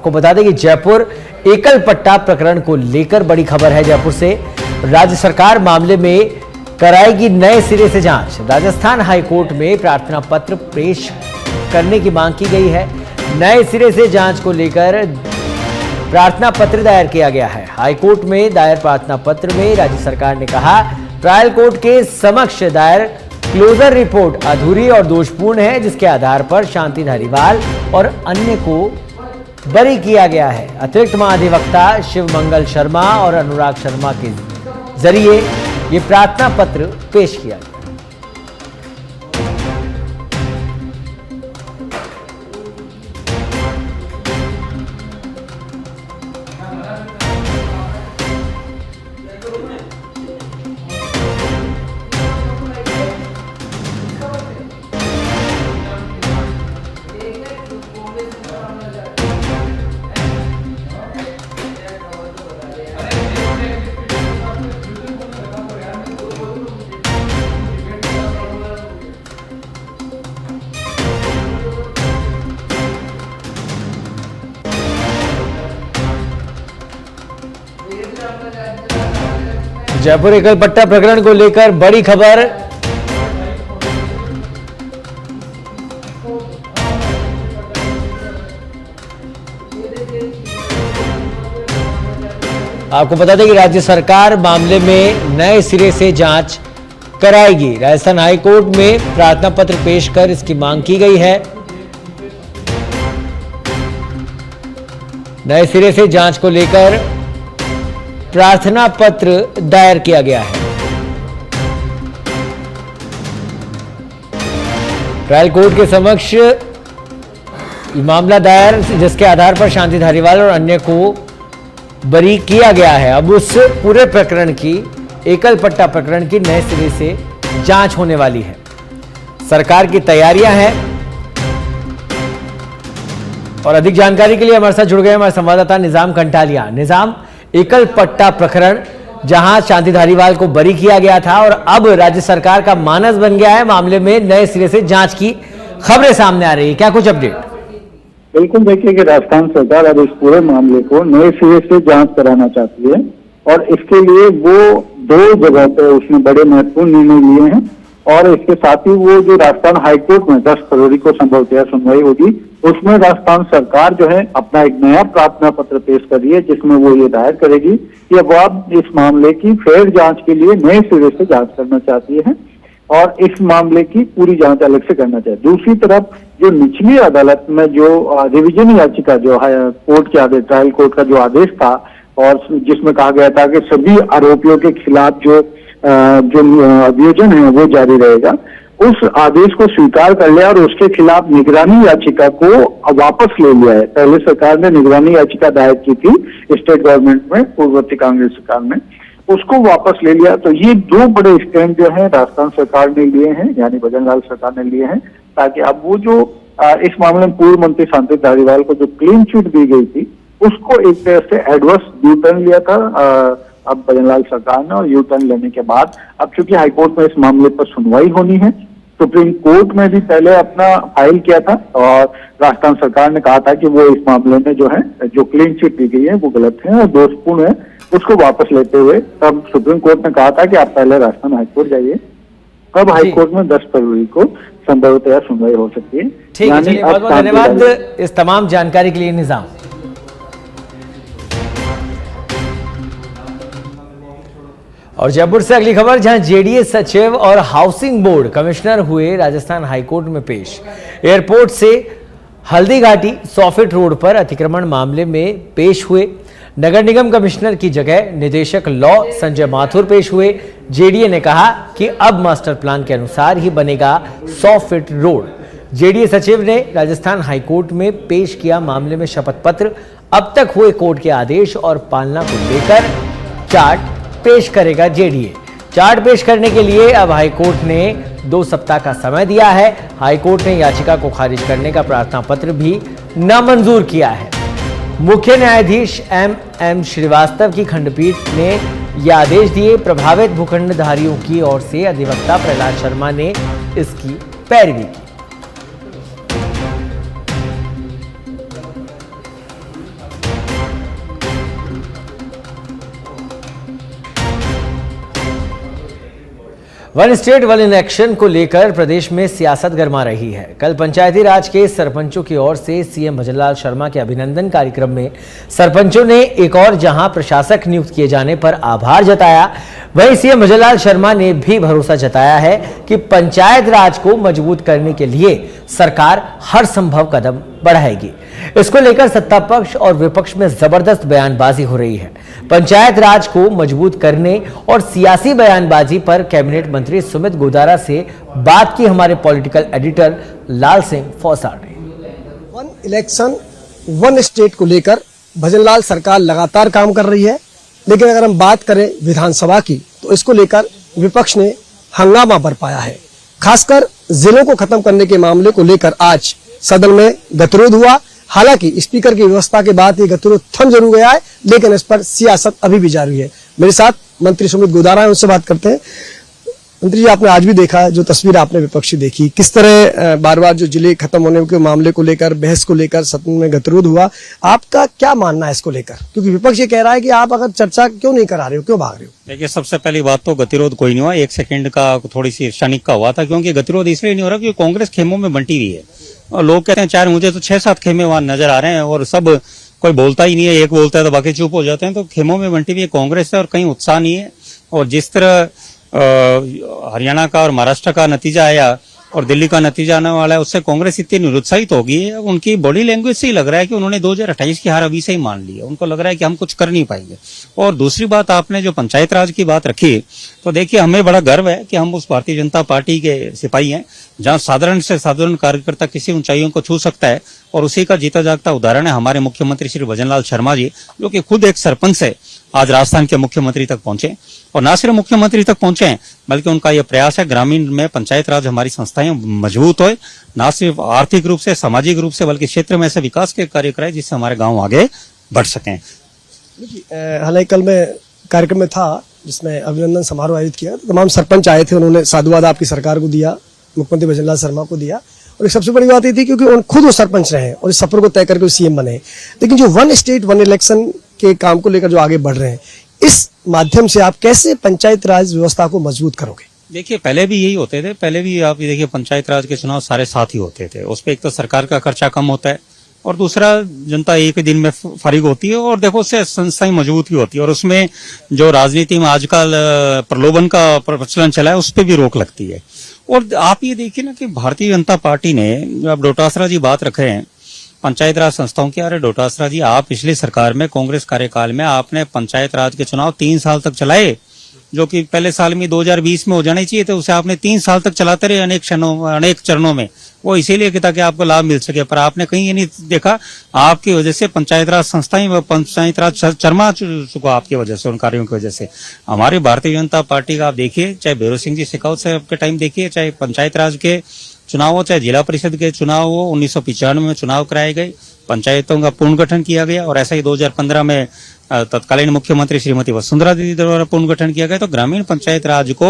आपको बता दें कि जयपुर एकल पट्टा प्रकरण को लेकर बड़ी खबर है जयपुर से। राज्य सरकार मामले में कराएगी नए सिरे से जांच। राजस्थान हाईकोर्ट में प्रार्थना पत्र पेश करने की मांग की गई है। नए सिरे से जांच को लेकर प्रार्थना पत्र दायर किया गया है। हाईकोर्ट में दायर प्रार्थना पत्र में राज्य सरकार ने कहा, ट्रायल कोर्ट के समक्ष दायर क्लोजर रिपोर्ट अधूरी और दोषपूर्ण है, जिसके आधार पर शांति धारीवाल और अन्य को बरी किया गया है। अतिरिक्त महाधिवक्ता शिव मंगल शर्मा और अनुराग शर्मा के जरिए ये प्रार्थना पत्र पेश किया गया। जयपुर एकल पट्टा प्रकरण को लेकर बड़ी खबर। आपको बता दें कि राज्य सरकार मामले में नए सिरे से जांच कराएगी। राजस्थान हाईकोर्ट में प्रार्थना पत्र पेश कर इसकी मांग की गई है। नए सिरे से जांच को लेकर प्रार्थना पत्र दायर किया गया है। ट्रायल कोर्ट के समक्ष मामला दायर, जिसके आधार पर शांति धारीवाल और अन्य को बरी किया गया है। अब उस पूरे प्रकरण की, एकल पट्टा प्रकरण की नए सिरे से जांच होने वाली है। सरकार की तैयारियां हैं और अधिक जानकारी के लिए हमारे साथ जुड़ गए हमारे संवाददाता निजाम कंटालिया। निजाम, एकल पट्टा प्रकरण जहां शांति धारीवाल को बरी किया गया था और अब राज्य सरकार का मानस बन गया है, मामले में नए सिरे से जांच की खबरें सामने आ रही है, क्या कुछ अपडेट? बिल्कुल, देखिए कि राजस्थान सरकार अब इस पूरे मामले को नए सिरे से जांच कराना चाहती है और इसके लिए वो 2 जगह पे उसने बड़े महत्वपूर्ण निर्णय लिए हैं और इसके साथ ही वो जो राजस्थान हाईकोर्ट में 10 फरवरी को संभवतः सुनवाई होगी, उसमें राजस्थान सरकार जो है अपना एक नया प्रार्थना पत्र पेश कर रही है, जिसमें वो ये दायर करेगी कि अब आप इस मामले की फेयर जांच के लिए नए सिरे से जांच करना चाहती है और इस मामले की पूरी जांच अलग से करना चाहिए। दूसरी तरफ जो निचली अदालत में जो रिवीजन याचिका जो है कोर्ट के आदेश, ट्रायल कोर्ट का जो आदेश था और जिसमें कहा गया था कि सभी आरोपियों के खिलाफ जो अभियोजन है वो जारी रहेगा, उस आदेश को स्वीकार कर लिया और उसके खिलाफ निगरानी याचिका को वापस ले लिया है। पहले सरकार ने निगरानी याचिका दायर की थी स्टेट गवर्नमेंट में, पूर्ववर्ती कांग्रेस सरकार ने, उसको वापस ले लिया। तो ये 2 बड़े स्टैंड जो है राजस्थान सरकार ने लिए हैं, यानी भजनलाल सरकार ने लिए हैं, ताकि अब वो जो इस मामले में पूर्व मंत्री शांति धारीवाल को जो क्लीन चिट दी गई थी, उसको एक तरह से एडवर्स यू टर्न लिया था अब भजनलाल सरकार ने, और यू टर्न लेने के बाद अब चूंकि हाईकोर्ट में इस मामले पर सुनवाई होनी है, सुप्रीम कोर्ट में भी पहले अपना फाइल किया था और राजस्थान सरकार ने कहा था कि वो इस मामले में जो है जो क्लीन चिट दी गई है वो गलत है और दोषपूर्ण है, उसको वापस लेते हुए तब सुप्रीम कोर्ट ने कहा था कि आप पहले राजस्थान हाईकोर्ट जाइए। अब हाईकोर्ट में 10 फरवरी को संभवतः सुनवाई हो सकती है। ठीक है, बहुत बहुत धन्यवाद इस तमाम जानकारी के लिए निजाम। और जयपुर से अगली खबर, जहां जेडीए सचिव और हाउसिंग बोर्ड कमिश्नर हुए राजस्थान हाईकोर्ट में पेश। एयरपोर्ट से हल्दीघाटी 100 फीट रोड पर अतिक्रमण मामले में पेश हुए। नगर निगम कमिश्नर की जगह निदेशक लॉ संजय माथुर पेश हुए। जेडीए ने कहा कि अब मास्टर प्लान के अनुसार ही बनेगा 100 फीट रोड। जेडीए सचिव ने राजस्थान हाईकोर्ट में पेश किया मामले में शपथ पत्र। अब तक हुए कोर्ट के आदेश और पालना को लेकर चार्ट पेश करेगा जेडीए। चार्ट पेश करने के लिए अब हाईकोर्ट ने 2 सप्ताह का समय दिया है। हाईकोर्ट ने याचिका को खारिज करने का प्रार्थना पत्र भी नामंजूर किया है। मुख्य न्यायाधीश एम श्रीवास्तव की खंडपीठ ने यह आदेश दिए। प्रभावित भूखंडधारियों की ओर से अधिवक्ता प्रहलाद शर्मा ने इसकी पैरवी की। वन स्टेट वन इलेक्शन को लेकर प्रदेश में सियासत गरमा रही है। कल पंचायती राज के सरपंचों की ओर से सीएम भजनलाल शर्मा के अभिनंदन कार्यक्रम में सरपंचों ने एक और जहां प्रशासक नियुक्त किए जाने पर आभार जताया, वहीं सीएम भजनलाल शर्मा ने भी भरोसा जताया है कि पंचायत राज को मजबूत करने के लिए सरकार हर संभव कदम बढ़ाएगी। इसको लेकर सत्ता पक्ष और विपक्ष में जबरदस्त बयानबाजी हो रही है। पंचायत राज को मजबूत करने और सियासी बयानबाजी पर कैबिनेट मंत्री सुमित गोदारा से बात की हमारे पॉलिटिकल एडिटर लाल सिंह फौसार ने। वन इलेक्शन वन स्टेट को लेकर भजनलाल सरकार लगातार काम कर रही है, लेकिन अगर हम बात करें विधानसभा की तो इसको लेकर विपक्ष ने हंगामा बरपाया है। खासकर जिलों को खत्म करने के मामले को लेकर आज सदन में गतिरोध हुआ। हालांकि स्पीकर की व्यवस्था के बाद ये गतिरोध थम जरूर गया है, लेकिन इस पर सियासत अभी भी जारी है। मेरे साथ मंत्री सुमित गोदारा है, उनसे बात करते हैं। मंत्री जी, आपने आज भी देखा जो तस्वीर आपने विपक्षी देखी, किस तरह बार बार जो जिले खत्म होने के मामले को लेकर बहस को लेकर सदन में गतिरोध हुआ, आपका क्या मानना है इसको लेकर? क्योंकि विपक्ष ये कह रहा है कि आप अगर चर्चा क्यों नहीं करा रहे हो, क्यों भाग रहे हो? देखिए, सबसे पहली बात तो गतिरोध कोई नहीं हुआ, 1 सेकंड का थोड़ी सी क्षणिक का हुआ था, क्योंकि गतिरोध इसलिए नहीं हो रहा क्योंकि कांग्रेस खेमों में बंटी हुई है और लोग कहते हैं चार, मुझे तो 6-7 खेमे वहां नजर आ रहे हैं और सब कोई बोलता ही नहीं है, एक बोलता है तो बाकी चुप हो जाते हैं। तो खेमों में बंटी हुई कांग्रेस है और कहीं उत्साह नहीं है। और जिस तरह हरियाणा का और महाराष्ट्र का नतीजा आया और दिल्ली का नतीजा आने वाला है, उससे कांग्रेस इतनी निरुत्साहित हो गई है। उनकी बॉडी लैंग्वेज से ही लग रहा है कि उन्होंने 2028 की हार अभी से ही मान ली है। उनको लग रहा है कि हम कुछ कर नहीं पाएंगे। और दूसरी बात, आपने जो पंचायत राज की बात रखी, तो देखिए हमें बड़ा गर्व है कि हम उस भारतीय जनता पार्टी के सिपाही हैं जहां साधारण से साधारण कार्यकर्ता किसी ऊंचाइयों को छू सकता है। और उसी का जीता जागता उदाहरण है हमारे मुख्यमंत्री श्री भजनलाल शर्मा जी, जो कि खुद एक सरपंच है, आज राजस्थान के मुख्यमंत्री तक पहुंचे। और न सिर्फ मुख्यमंत्री तक पहुंचे हैं, बल्कि उनका यह प्रयास है ग्रामीण में पंचायत राज हमारी संस्थाएं मजबूत होए, न सिर्फ आर्थिक रूप से, सामाजिक रूप से, बल्कि क्षेत्र में ऐसे विकास के कार्य कराए जिससे हमारे गांव आगे बढ़ सकें। हालांकि कल मैं कार्यक्रम में था जिसमें अभिनंदन समारोह आयोजित किया, तमाम सरपंच आए थे, उन्होंने साधुवाद आपकी सरकार को दिया, मुख्यमंत्री भजनलाल शर्मा को दिया। और एक सबसे बड़ी बात ये थी क्योंकि खुद वो सरपंच रहे और इस सफर को तय करके सीएम बने। लेकिन जो वन स्टेट वन इलेक्शन के काम को लेकर जो आगे बढ़ रहे हैं, इस माध्यम से आप कैसे पंचायत राज व्यवस्था को मजबूत करोगे? देखिए, पहले भी यही होते थे। पहले भी आप ये देखिए, पंचायत राज के चुनाव सारे साथ ही होते थे। उस पर एक तो सरकार का खर्चा कम होता है और दूसरा जनता एक ही दिन में फारिग होती है और देखो उससे संस्थाएं मजबूत भी होती है। और उसमें जो राजनीति में आजकल प्रलोभन का प्रचलन चला है, उस पर भी रोक लगती है। और आप ये देखिए ना कि भारतीय जनता पार्टी ने, अब डोटासरा जी बात रखे हैं पंचायत राज संस्थाओं की, अरे डोटासरा जी, आप पिछली सरकार में कांग्रेस कार्यकाल में आपने पंचायत राज के चुनाव 3 साल तक चलाए, जो कि पहले साल में 2020 में हो जाने चाहिए थे, उसे आपने 3 साल तक चलाते रहे अनेक चरणों में। वो इसीलिए कि ताकि आपको लाभ मिल सके, पर आपने कहीं ये नहीं देखा आपकी वजह से पंचायत राज संस्थाएं, पंचायत राज चरमा चुका आपकी वजह से, उन कार्यों की वजह से। हमारी भारतीय जनता पार्टी का आप देखिए, चाहे भैरव सिंह जी शेखावत साहब के टाइम देखिए, चाहे पंचायत राज के चुनाव हो, चाहे जिला परिषद के चुनाव हो, 1995 में चुनाव कराए गए, पंचायतों का पुनर्गठन किया गया और ऐसा ही 2015 में तत्कालीन मुख्यमंत्री श्रीमती वसुंधरा दीदी द्वारा पुनर्गठन किया गया। तो ग्रामीण पंचायत राज को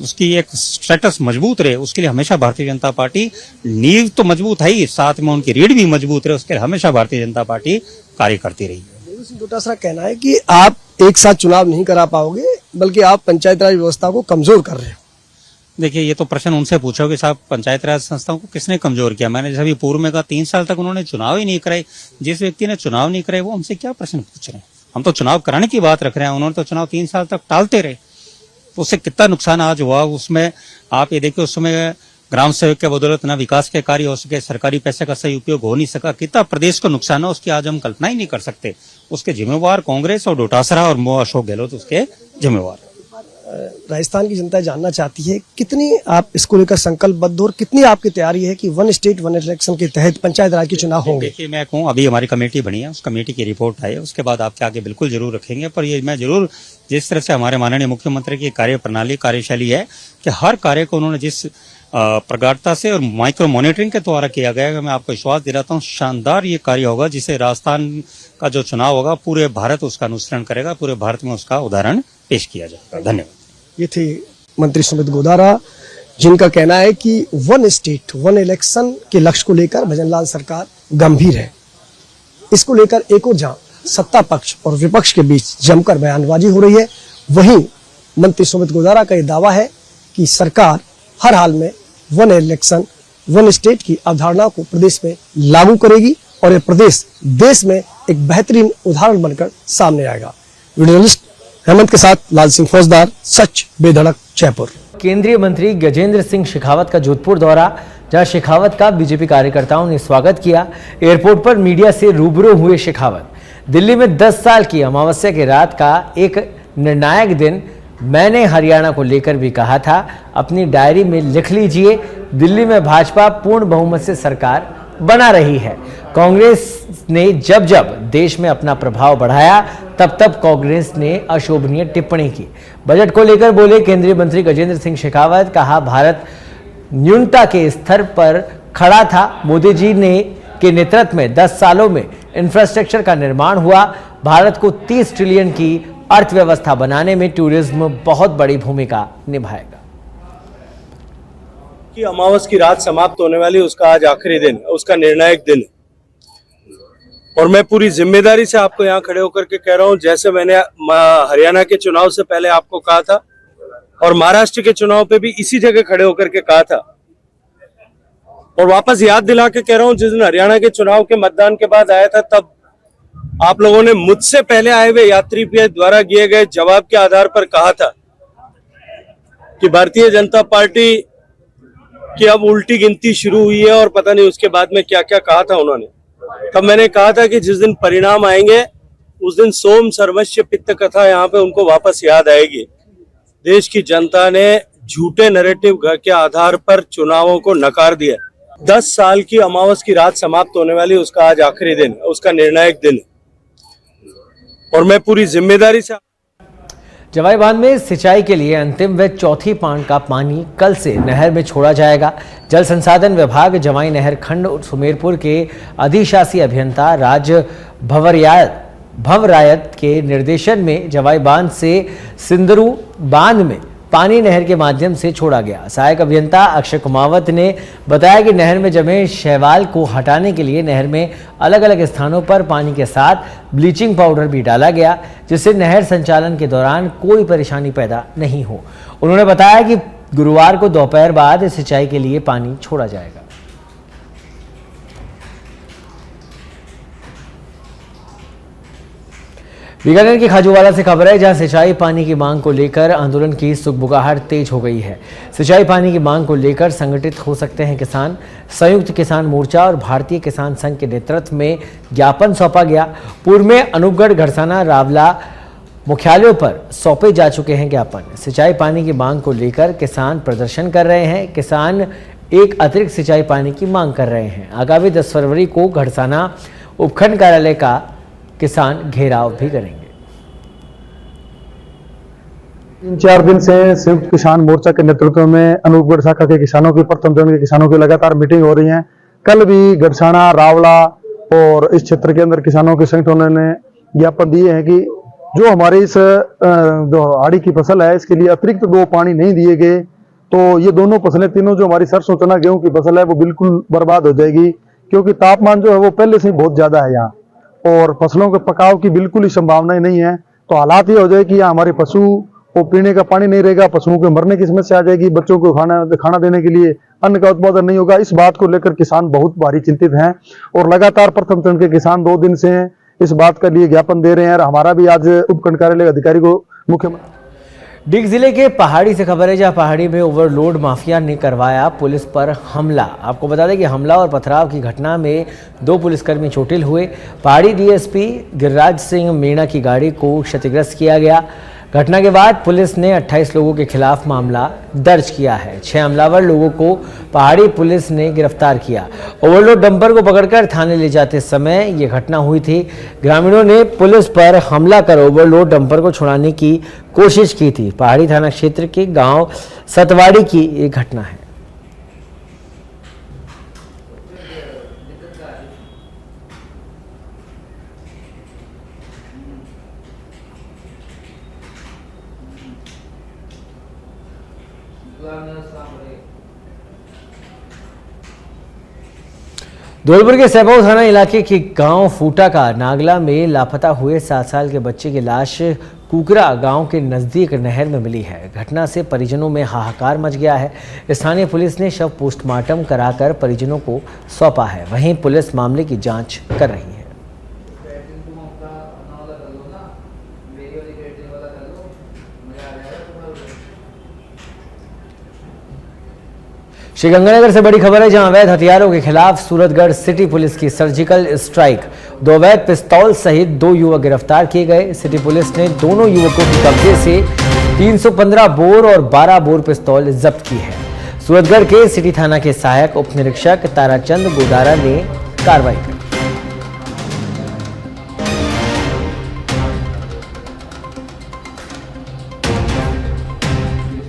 उसकी एक स्टेटस मजबूत रहे, उसके लिए हमेशा भारतीय जनता पार्टी, नींव तो मजबूत है ही, साथ में उनकी रीढ़ भी मजबूत रहे, उसके लिए हमेशा भारतीय जनता पार्टी कार्य करती रही है। डोटासरा कहना है कि आप एक साथ चुनाव नहीं करा पाओगे, बल्कि आप पंचायत राज व्यवस्था को कमजोर कर रहे हो। देखिए, ये तो प्रश्न उनसे पूछोगे साहब, पंचायत राज संस्थाओं को किसने कमजोर किया? मैंने जैसे पूर्व में कहा, 3 साल तक उन्होंने चुनाव ही नहीं कराए। जिस व्यक्ति ने चुनाव नहीं कराए वो हमसे क्या प्रश्न पूछ रहे हैं? हम तो चुनाव कराने की बात रख रहे हैं, उन्होंने तो चुनाव 3 साल तक टालते रहे। तो उससे कितना नुकसान आज हुआ उसमें आप ये देखिए। उस समय ग्राम सेवक के बदौलत ना विकास के कार्य हो सके, सरकारी पैसे का सही उपयोग हो नहीं सका, कितना प्रदेश को नुकसान है उसकी आज हम कल्पना ही नहीं कर सकते। उसके जिम्मेवार कांग्रेस और डोटासरा और अशोक गहलोत उसके जिम्मेवार। राजस्थान की जनता जानना चाहती है कितनी आप इसको लेकर संकल्पबद्ध और कितनी आपकी तैयारी है कि वन स्टेट वन इलेक्शन के तहत पंचायत राज के चुनाव होंगे? देखिए, मैं कहूँ अभी हमारी कमेटी बनी है, उस कमेटी की रिपोर्ट आई है, उसके बाद आपके आगे बिल्कुल जरूर रखेंगे। पर ये मैं जरूर, जिस तरह से हमारे माननीय मुख्यमंत्री की कार्य प्रणाली कार्यशैली है कि हर कार्य को उन्होंने जिस प्रगाढ़ता से और माइक्रो मॉनिटरिंग के द्वारा किया गया है, मैं आपको विश्वास दिलाता हूँ शानदार ये कार्य होगा, जिसे राजस्थान का जो चुनाव होगा पूरे भारत उसका अनुसरण करेगा, पूरे भारत में उसका उदाहरण पेश किया जाएगा। धन्यवाद। ये थे मंत्री सुमित गोदारा, जिनका कहना है कि वन स्टेट वन इलेक्शन के लक्ष्य को लेकर भजनलाल सरकार गंभीर है। इसको लेकर एक और जहां सत्ता पक्ष और विपक्ष के बीच जमकर बयानबाजी हो रही है, वहीं मंत्री सुमित गोदारा का यह दावा है कि सरकार हर हाल में वन इलेक्शन वन स्टेट की अवधारणा को प्रदेश में लागू करेगी और यह प्रदेश देश में एक बेहतरीन उदाहरण बनकर सामने आएगा। वीडियो जर्नलिस्ट हेमंत के साथ लाल सिंह फौजदार, सच बेधड़क, जयपुर। केंद्रीय मंत्री गजेंद्र सिंह शेखावत का जोधपुर दौरा, जहां शेखावत का बीजेपी कार्यकर्ताओं ने स्वागत किया। एयरपोर्ट पर मीडिया से रूबरू हुए शेखावत। दिल्ली में 10 साल की अमावस्या की रात का एक निर्णायक दिन मैंने हरियाणा को लेकर भी कहा था, अपनी डायरी में लिख लीजिए। दिल्ली में भाजपा पूर्ण बहुमत से सरकार बना रही है। कांग्रेस ने जब जब देश में अपना प्रभाव बढ़ाया तब तब कांग्रेस ने अशोभनीय टिप्पणी की। बजट को लेकर बोले केंद्रीय मंत्री गजेंद्र सिंह शेखावत, कहा भारत न्यूनता के स्तर पर खड़ा था। मोदी जी ने के नेतृत्व में 10 सालों में इंफ्रास्ट्रक्चर का निर्माण हुआ। भारत को 30 ट्रिलियन की अर्थव्यवस्था बनाने में टूरिज्म बहुत बड़ी भूमिका निभाएगा। कि अमावस की रात समाप्त होने वाली, उसका आज आखिरी दिन, उसका निर्णायक दिन है। और मैं पूरी जिम्मेदारी से आपको यहाँ खड़े होकर के कह रहा हूँ, जैसे मैंने हरियाणा के चुनाव से पहले आपको कहा था और महाराष्ट्र के चुनाव पे भी इसी जगह खड़े होकर के कहा था, और वापस याद दिला के कह रहा हूँ, जिस दिन हरियाणा के चुनाव के मतदान के बाद आया था तब आप लोगों ने मुझसे पहले आए हुए यात्री द्वारा दिए गए जवाब के आधार पर कहा था कि भारतीय जनता पार्टी की अब उल्टी गिनती शुरू हुई है, और पता नहीं उसके बाद में क्या क्या कहा था उन्होंने। तब मैंने कहा था कि जिस दिन परिणाम आएंगे उस दिन सोम सर्वस्व पित्त कथा यहाँ पे उनको वापस याद आएगी। देश की जनता ने झूठे नैरेटिव के आधार पर चुनावों को नकार दिया। 10 साल की अमावस की रात समाप्त होने वाली, उसका आज आखिरी दिन, उसका निर्णायक दिन है। और मैं पूरी जिम्मेदारी से जवाई बांध में सिंचाई के लिए अंतिम व चौथी पान का पानी कल से नहर में छोड़ा जाएगा। जल संसाधन विभाग जवाई नहर खंड सुमेरपुर के अधिशासी अभियंता राज भवरायत के निर्देशन में जवाई बांध से सिंदरू बांध में पानी नहर के माध्यम से छोड़ा गया। सहायक अभियंता अक्षय कुमावत ने बताया कि नहर में जमे शैवाल को हटाने के लिए नहर में अलग अलग स्थानों पर पानी के साथ ब्लीचिंग पाउडर भी डाला गया, जिससे नहर संचालन के दौरान कोई परेशानी पैदा नहीं हो। उन्होंने बताया कि गुरुवार को दोपहर बाद सिंचाई के लिए पानी छोड़ा जाएगा। बीकानेर की खाजूवाला से खबर है, जहां सिंचाई पानी की मांग को लेकर आंदोलन की सुगबुगाहट तेज हो गई है। सिंचाई पानी की मांग को लेकर संगठित हो सकते हैं किसान। संयुक्त किसान मोर्चा और भारतीय किसान संघ के नेतृत्व में ज्ञापन सौंपा गया। पूर्व में अनूपगढ़, घड़साना, रावला मुख्यालयों पर सौंपे जा चुके हैं ज्ञापन। सिंचाई पानी की मांग को लेकर किसान प्रदर्शन कर रहे हैं। किसान एक अतिरिक्त सिंचाई पानी की मांग कर रहे हैं। आगामी 10 फरवरी को घड़साना उपखंड कार्यालय का किसान घेराव भी करेंगे। 3-4 दिन से संयुक्त किसान मोर्चा के नेतृत्व में अनूपगढ़ शाखा के किसानों की, प्रथम चरण के किसानों की लगातार मीटिंग हो रही है। कल भी घड़साना, रावला और इस क्षेत्र के अंदर किसानों के संगठनों ने ज्ञापन दिए हैं कि जो हमारे इस जो आड़ी की फसल है, इसके लिए अतिरिक्त 2 पानी नहीं दिए गए तो ये दोनों फसलें, तीनों जो हमारी सरसों, चना, गेहूं की फसल है, वो बिल्कुल बर्बाद हो जाएगी, क्योंकि तापमान जो है वो पहले से ही बहुत ज्यादा है यहाँ, और फसलों के पकाव की बिल्कुल ही संभावना नहीं है। तो हालात ये हो जाए कि यहाँ हमारे पशु को पीने का पानी नहीं रहेगा, पशुओं के मरने की समस्या आ जाएगी, बच्चों को खाना देने के लिए अन्न का उत्पादन नहीं होगा। इस बात को लेकर किसान बहुत भारी चिंतित हैं और लगातार प्रथम चरण के किसान 2 दिन से इस बात के लिए ज्ञापन दे रहे हैं। और हमारा भी आज उपखंड कार्यालय अधिकारी को मुख्यमंत्री डिग जिले के पहाड़ी से खबर है, जहां पहाड़ी में ओवरलोड माफिया ने करवाया पुलिस पर हमला। आपको बता दें कि हमला और पथराव की घटना में 2 पुलिसकर्मी चोटिल हुए। पहाड़ी डीएसपी गिरिराज सिंह मीणा की गाड़ी को क्षतिग्रस्त किया गया। घटना के बाद पुलिस ने 28 लोगों के खिलाफ मामला दर्ज किया है। 6 हमलावर लोगों को पहाड़ी पुलिस ने गिरफ्तार किया। ओवरलोड डंपर को पकड़कर थाने ले जाते समय ये घटना हुई थी। ग्रामीणों ने पुलिस पर हमला कर ओवरलोड डंपर को छुड़ाने की कोशिश की थी। पहाड़ी थाना क्षेत्र के गांव सतवाड़ी की ये घटना है। धौलपुर के सैबाऊ थाना इलाके के गांव फूटा का नागला में लापता हुए 7 साल के बच्चे की लाश कुकरा गांव के नजदीक नहर में मिली है। घटना से परिजनों में हाहाकार मच गया है। स्थानीय पुलिस ने शव पोस्टमार्टम कराकर परिजनों को सौंपा है। वहीं पुलिस मामले की जांच कर रही है। श्रीगंगानगर से बड़ी खबर है, जहां अवैध हथियारों के खिलाफ सूरतगढ़ सिटी पुलिस की सर्जिकल स्ट्राइक। 2 अवैध पिस्तौल सहित 2 युवक गिरफ्तार किए गए। सिटी पुलिस ने दोनों युवकों के कब्जे से 315 बोर और 12 बोर पिस्तौल जब्त की है। सूरतगढ़ के सिटी थाना के सहायक उप निरीक्षक ताराचंद गोदारा ने कार्रवाई की।